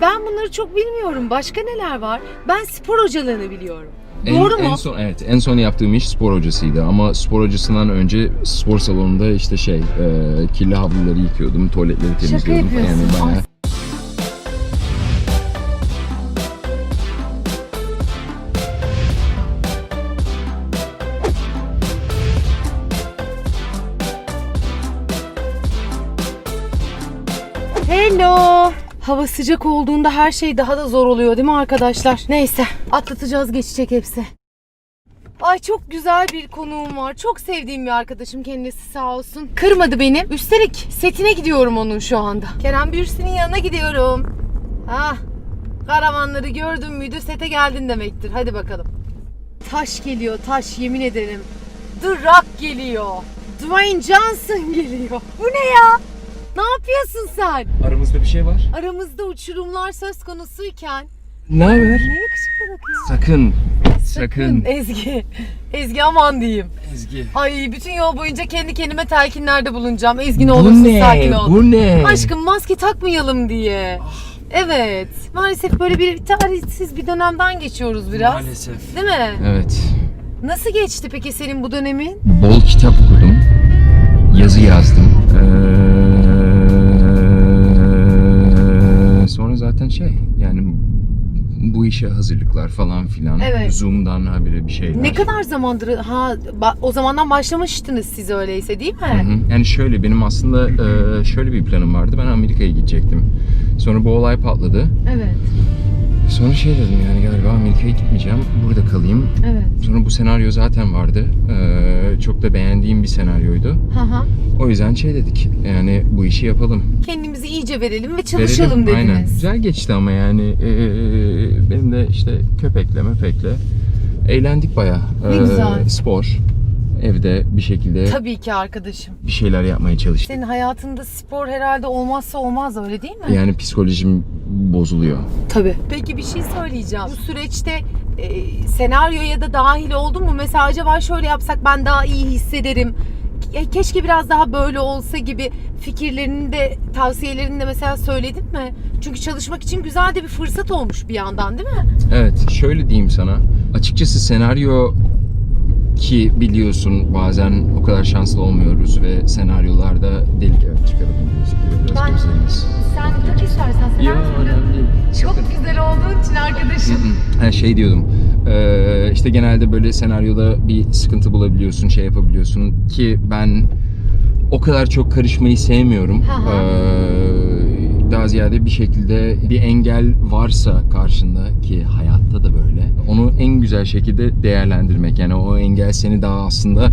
Ben bunları çok bilmiyorum. Başka neler var? Ben spor hocalığını biliyorum. Doğru mu? En son yaptığım iş spor hocasıydı ama spor hocasından önce spor salonunda işte kirli havluları yıkıyordum, tuvaletleri temizliyordum. Şaka yapıyorsun. Yani bayağı... Hello. Hava sıcak olduğunda her şey daha da zor oluyor değil mi arkadaşlar? Neyse, atlatacağız, geçecek hepsi. Ay çok güzel bir konuğum var. Çok sevdiğim bir arkadaşım, kendisi sağ olsun. Kırmadı beni. Üstelik setine gidiyorum onun şu anda. Kerem Bürsin'in yanına gidiyorum. Karavanları gördün müydü sete geldin demektir. Hadi bakalım. Taş geliyor, taş, yemin ederim. The Rock geliyor. Dwayne Johnson geliyor. Bu ne ya? Ne yapıyorsun sen? Aramızda bir şey var. Aramızda uçurumlar söz konusuyken. Ne haber? Ne yakışıklı bakıyor. Sakın. Ezgi aman diyeyim. Ezgi. Ay bütün yol boyunca kendi kendime telkinlerde bulunacağım. Ezgi ne olursun sakin ol. Bu ne? Aşkım maske takmayalım diye. Evet. Maalesef böyle bir tarihsiz bir dönemden geçiyoruz biraz. Maalesef. Değil mi? Evet. Nasıl geçti peki senin bu dönemin? Bol kitap okudum. Yazı yazdım. Sonra zaten yani bu işe hazırlıklar falan filan. Evet. Zoom'dan habire bir şeyler. Ne kadar zamandır o zamandan başlamıştınız siz öyleyse değil mi? Hı. Yani şöyle benim aslında şöyle bir planım vardı. Ben Amerika'ya gidecektim. Sonra bu olay patladı. Evet. Sonra dedim yani galiba Amerika'ya gitmeyeceğim. Burada kalayım. Evet. Sonra bu senaryo zaten vardı. Çok da beğendiğim bir senaryoydu. O yüzden dedik yani bu işi yapalım. Kendimizi iyice verelim ve çalışalım dediniz. Aynen. Güzel geçti ama yani benim de köpekle eğlendik bayağı. Ne güzel. Spor. Evde bir şekilde Tabii ki arkadaşım. bir şeyler yapmaya çalıştık. Senin hayatında spor herhalde olmazsa olmaz, öyle değil mi? Yani psikolojim bozuluyor. Tabii. Peki bir şey söyleyeceğim. Bu süreçte senaryoya da dahil oldun mu? Mesela acaba şöyle yapsak ben daha iyi hissederim. Keşke biraz daha böyle olsa gibi fikirlerini de tavsiyelerini de mesela söyledin mi? Çünkü çalışmak için güzel de bir fırsat olmuş bir yandan değil mi? Evet, şöyle diyeyim sana. Açıkçası senaryo ki biliyorsun bazen o kadar şanslı olmuyoruz ve senaryolarda delik çıkaralım biraz gözlerimiz. Sen tak istersen. Yok önemli değil. Çok güzel olduğun için arkadaşım. Diyordum. Genelde böyle senaryoda bir sıkıntı bulabiliyorsun, yapabiliyorsun ki ben o kadar çok karışmayı sevmiyorum. Daha ziyade bir şekilde bir engel varsa karşında ki hayatta da böyle onu en güzel şekilde değerlendirmek. Yani o engel seni daha aslında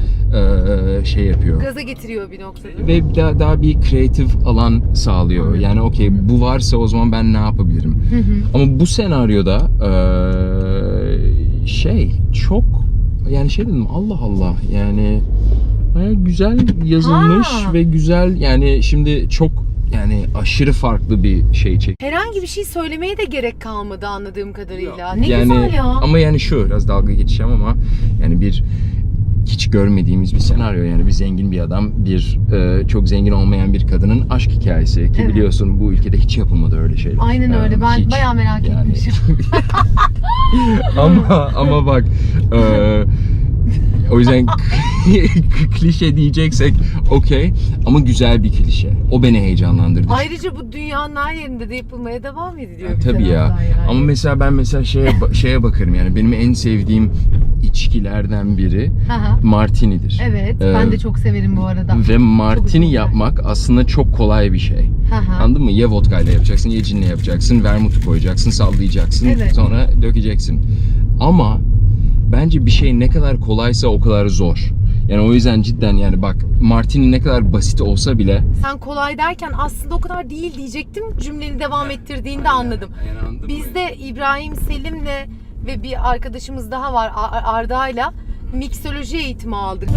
yapıyor. Gaza getiriyor bir noktada. Ve daha bir kreatif alan sağlıyor. Yani okey bu varsa o zaman ben ne yapabilirim? Ama bu senaryoda çok yani dedim Allah Allah yani güzel yazılmış ve güzel yani şimdi çok aşırı farklı bir şey çek. Herhangi bir şey söylemeye de gerek kalmadı anladığım kadarıyla. Ne yani, güzel ya. Ama biraz dalga geçeceğim ama bir hiç görmediğimiz bir senaryo bir zengin bir adam çok zengin olmayan bir kadının aşk hikayesi ki biliyorsun bu ülkede hiç yapılmadı öyle şeyler. Aynen öyle. Ben bayağı merak etmişim. ama bak o yüzden klişe diyeceksek okey ama güzel bir klişe. O beni heyecanlandırdı. Ayrıca bu dünyanın her yerinde de yapılmaya devam ediliyor. Tabii ya. Yani. Ama mesela ben şeye bakarım benim en sevdiğim içkilerden biri Martini'dir. Evet, ben de çok severim bu arada. Ve Martini yapmak aslında çok kolay bir şey. Anladın mı? Ya vodka ile yapacaksın, ya cinle yapacaksın, vermutu koyacaksın, sallayacaksın, sonra dökeceksin. Ama bence bir şey ne kadar kolaysa o kadar zor. Yani o yüzden cidden bak Martini ne kadar basit olsa bile. Sen kolay derken aslında o kadar değil diyecektim. Cümleni devam ettirdiğinde anladım. Biz de İbrahim Selim'le ve bir arkadaşımız daha var Arda'yla miksoloji eğitimi aldık.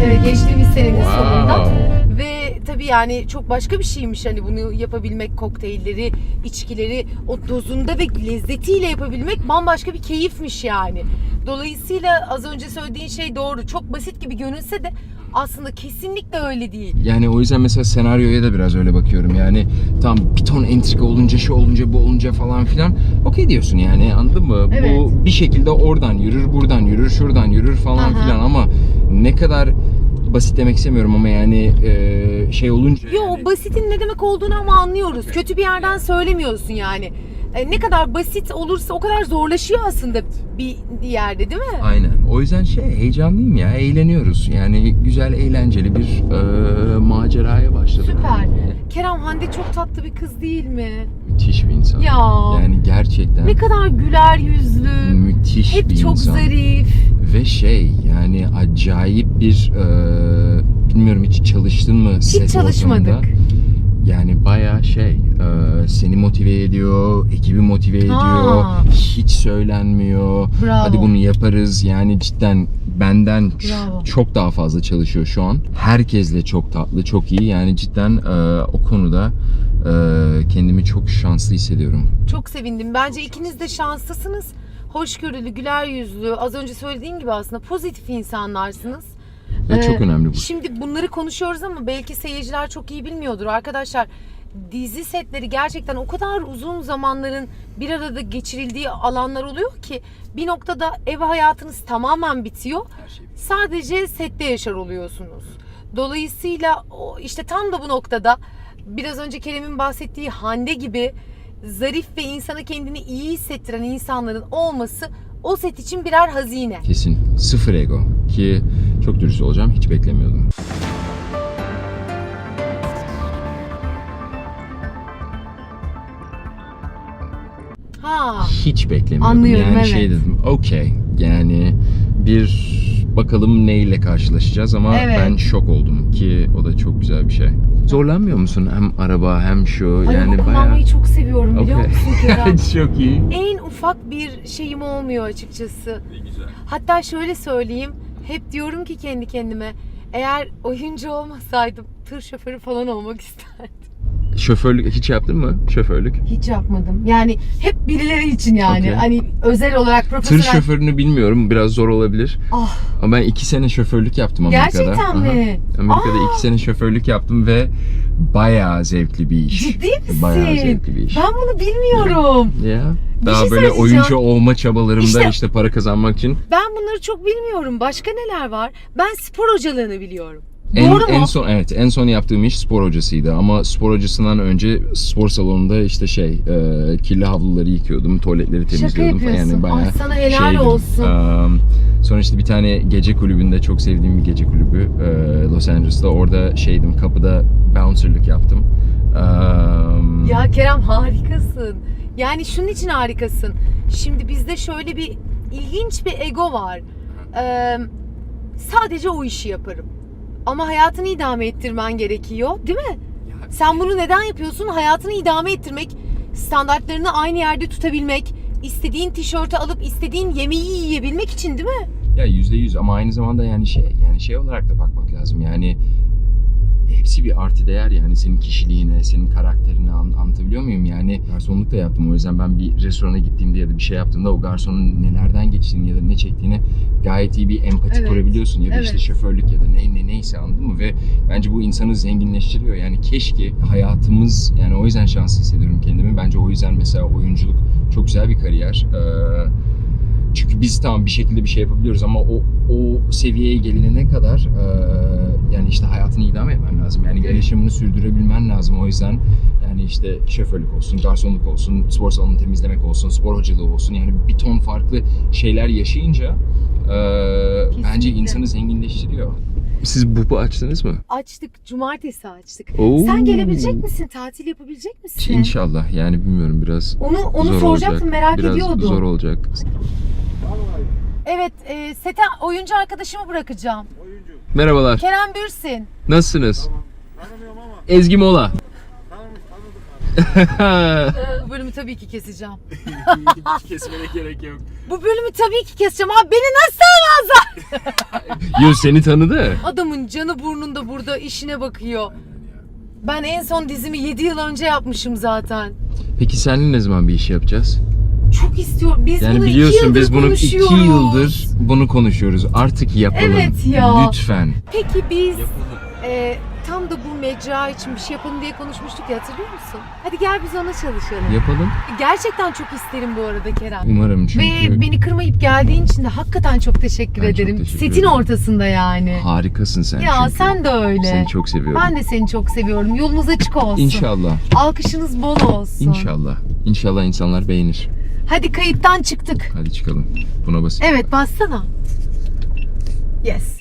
Evet, geçtiğimiz senenin sonunda. Ve tabii çok başka bir şeymiş bunu yapabilmek, kokteylleri, içkileri o dozunda ve lezzetiyle yapabilmek bambaşka bir keyifmiş yani. Dolayısıyla az önce söylediğin şey doğru. Çok basit gibi görünse de Aslında kesinlikle öyle değil. Yani o yüzden mesela senaryoya da biraz öyle bakıyorum. Yani tam bir ton entrika olunca, şu olunca, bu olunca falan filan. Okey diyorsun yani, anladın mı? Evet. Bu bir şekilde oradan yürür, buradan yürür, şuradan yürür falan Aha. filan ama ne kadar basit demek istemiyorum ama yani şey olunca... Yo, yani... basitin ne demek olduğunu ama anlıyoruz. Kötü bir yerden söylemiyorsun yani. Ne kadar basit olursa o kadar zorlaşıyor aslında bir yerde, değil mi? Aynen. O yüzden heyecanlıyım ya. Eğleniyoruz. Yani güzel, eğlenceli bir maceraya başladık. Süper. Kerem, Hande çok tatlı bir kız değil mi? Müthiş bir insan. Ya. Yani gerçekten Ne kadar güler yüzlü. müthiş Hep bir çok insan. zarif. Ve yani acayip bir bilmiyorum, hiç çalıştın mı Hiç set çalışmadık. ortamında? Yani bayağı seni motive ediyor, ekibi motive ediyor, hiç söylenmiyor. Bravo. Hadi bunu yaparız. Yani cidden benden Bravo. çok daha fazla çalışıyor şu an. Herkesle çok tatlı, çok iyi. Yani cidden o konuda kendimi çok şanslı hissediyorum. Çok sevindim. Bence ikiniz de şanslısınız. Hoşgörülü, güler yüzlü, az önce söylediğin gibi aslında pozitif insanlarsınız. Ve çok önemli bu. Şimdi bunları konuşuyoruz ama belki seyirciler çok iyi bilmiyordur. Arkadaşlar, dizi setleri gerçekten o kadar uzun zamanların bir arada geçirildiği alanlar oluyor ki bir noktada ev hayatınız tamamen bitiyor. Sadece sette yaşar oluyorsunuz. Dolayısıyla işte tam da bu noktada biraz önce Kerem'in bahsettiği Hande gibi zarif ve insana kendini iyi hissettiren insanların olması o set için birer hazine. Kesin. Sıfır ego. Ki çok dürüst olacağım, hiç beklemiyordum. Hiç beklemiyordum. Anlıyorum, yani evet. dedim, okey. Yani bir bakalım neyle karşılaşacağız ama Evet. ben şok oldum ki o da çok güzel bir şey. Zorlanmıyor musun? Hem araba hem şu Ay, yani araba bayağı... kullanmayı çok seviyorum, biliyor Okey. musun Kerem? Çok iyi. En ufak bir şeyim olmuyor açıkçası. Ne güzel. Hatta şöyle söyleyeyim, hep diyorum ki kendi kendime, eğer oyuncu olmasaydım tır şoförü falan olmak isterdim. Şoförlük hiç yaptın mı? Şoförlük. Hiç yapmadım. Yani hep birileri için yani. Okey. Hani özel olarak Tır profesyonel. şoförünü bilmiyorum. Biraz zor olabilir. Ah, Ama ben 2 sene şoförlük yaptım Amerika'da. gerçekten mi? Aha. Amerika'da Aa. 2 sene şoförlük yaptım ve bayağı zevkli bir iş. Ciddi misin? Bayağı zevkli bir iş. Ben bunu bilmiyorum. Ya. Bir Daha şey böyle söyleyeceğim. oyuncu olma çabalarımda İşte- işte para kazanmak için. Ben bunları çok bilmiyorum. Başka neler var? Ben spor hocalığını biliyorum. Doğru mu? En son yaptığım iş spor hocasıydı ama spor hocasından önce spor salonunda işte kirli havluları yıkıyordum, tuvaletleri Şaka temizliyordum falan. yapıyorsun. Yani bayağı Ay, sana helal şeydim. olsun. Sonra işte bir tane gece kulübünde, çok sevdiğim bir gece kulübü Los Angeles'ta, orada kapıda bouncerlık yaptım. Ya Kerem, harikasın. Yani şunun için harikasın. Şimdi bizde şöyle bir ilginç bir ego var. Sadece o işi yaparım. Ama hayatını idame ettirmen gerekiyor, değil mi? Sen bunu neden yapıyorsun? Hayatını idame ettirmek, standartlarını aynı yerde tutabilmek, istediğin tişörtü alıp istediğin yemeği yiyebilmek için, değil mi? Ya %100 ama aynı zamanda yani şey olarak da bakmak lazım. Yani hepsi bir artı değer, yani senin kişiliğine, senin karakterine, anlatabiliyor muyum? Yani garsonluk da yaptım, o yüzden ben bir restorana gittiğimde ya da bir şey yaptığımda o garsonun nelerden geçtiğini ya da ne çektiğini gayet iyi bir empati Evet. kurabiliyorsun ya da işte Evet. şoförlük ya da neyse, anladın mı? Ve bence bu insanı zenginleştiriyor. Yani keşke hayatımız, yani o yüzden şanslı hissediyorum kendimi. Bence o yüzden mesela oyunculuk çok güzel bir kariyer. Çünkü biz tamam bir şekilde bir şey yapabiliyoruz ama o seviyeye gelene kadar yani işte hayatını idame etmen lazım. Yani yaşamını sürdürebilmen lazım. O yüzden yani işte şoförlük olsun, garsonluk olsun, spor salonu temizlemek olsun, spor hocalığı olsun, yani bir ton farklı şeyler yaşayınca bence insanı zenginleştiriyor. Siz bubu açtınız mı? Açtık, cumartesi açtık. Oo. Sen gelebilecek misin? Tatil yapabilecek misin? İnşallah, yani bilmiyorum, biraz Onu zor soracaktım, olacak. merak Biraz ediyordum. zor olacak. Evet, sete oyuncu arkadaşımı bırakacağım. Merhabalar. Kerem Bürsin. Nasılsınız? Tanımıyorum ama Ezgi Mola. tanıdık. Bu bölümü tabii ki keseceğim. Kesmene gerek yok. Bu bölümü tabii ki keseceğim. Abi beni nasıl tanımazlar? Yo, seni tanıdı. Adamın canı burnunda burada, işine bakıyor. Ben en son dizimi 7 yıl önce yapmışım zaten. Peki seninle ne zaman bir iş yapacağız? çok istiyorum. Biz Yani bunu biliyorsun 2 biz bunu 2 konuşuyoruz. yıldır bunu konuşuyoruz. Artık yapalım. Evet ya. Lütfen. Peki biz tam da bu mecra için bir şey yapalım diye konuşmuştuk ya, hatırlıyor musun? Hadi gel biz ona çalışalım. Yapalım. Gerçekten çok isterim bu arada Kerem. Umarım çünkü. Ve beni kırmayıp geldiğin için de hakikaten çok teşekkür Ben çok ederim. teşekkür Setin ederim. ortasında yani. Harikasın sen Ya çünkü. sen de öyle. Seni çok seviyorum. Ben de seni çok seviyorum. Yolunuz açık olsun. İnşallah. Alkışınız bol olsun. İnşallah. İnşallah insanlar beğenir. Hadi kayıttan çıktık. Hadi çıkalım. Buna basın. Evet, bassana. Yes.